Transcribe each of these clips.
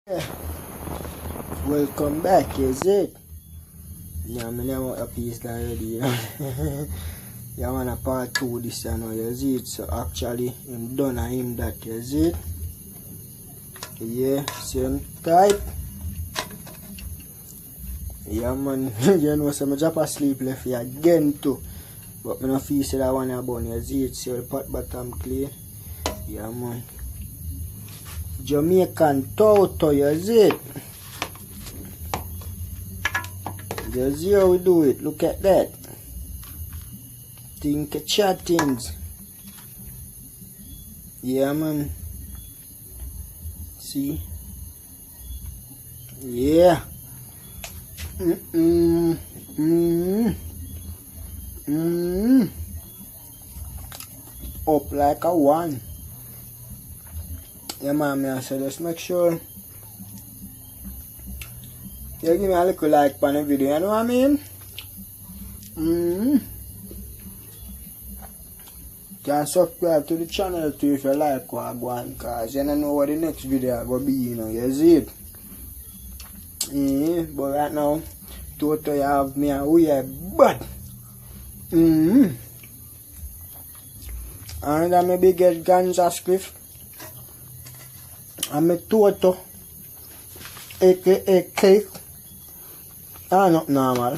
Yeah. Welcome back, is it? Yeah, I never a piece already, you know. Yeah, man, a part 2 this you know, you see it. So actually I'm done and him that, you see it? Yeah, same type. Yeah man, you know, so I drop asleep left here again too. But I don't feel say that one about you see it, see the pot bottom clean. Yeah man. Jamaican toto, you see it? You see how we do it, look at that. Think chattings. Yeah man. See? Yeah. Up like a one. Yeah man, I say just make sure you give me a little like on the video, you know what I mean? Can subscribe to the channel too if you like what I go on, cause you don't know what the next video will be, you know, you see it? Yeah, but right now, Toto you have me and we are bad. And I maybe get ganja spliff. I'm a Toto, aka cake. Not normal.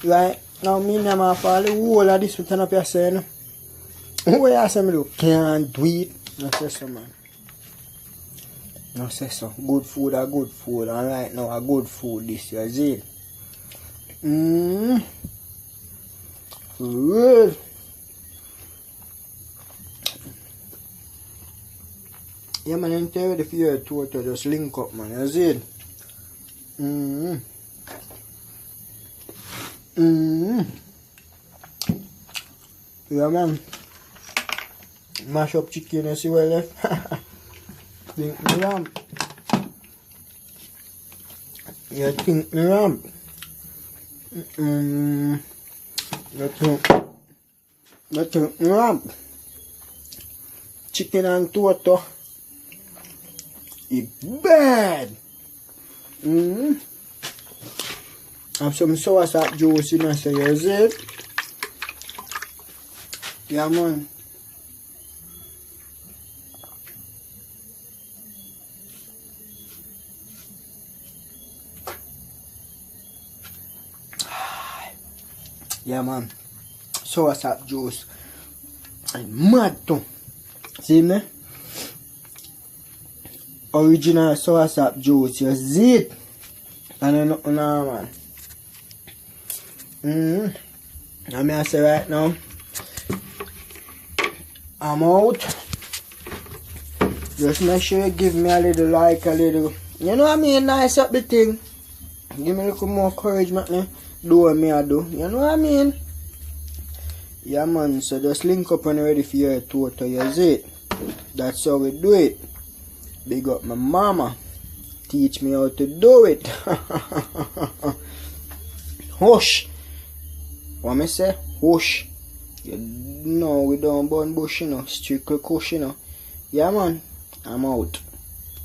Right now, me name off all the whole of this turn up your saying. Where I say me look, can't do it. No say so man. No say so. Good food are good food. And right now a good food this year, see? Good. Yeah man, I'm telling you if you're Toto, just link up man, you see? Yeah man. Mash up chicken, you see where left? Think me ramp. You think me ramp? You think me ramp? Chicken and Toto. It's bad. Have some sour sap juice in there, so you see it? Yeah man. Yeah man. Sour sap juice. I'm mad too. See me? Original sour sap juice, you see it? And then nothing man. And I say right now, I'm out. Just make sure you give me a little like, a little, you know what I mean, nice up the thing. Give me a little more courage, man. Do what me I do, you know what I mean? Yeah man, so just link up when you're ready for your Toto, you see it? That's how we do it. Big up my mama. Teach me how to do it. Hush. What me say? Hush. You know we don't burn bush, you know. Strictly kush, you know. Yeah man, I'm out.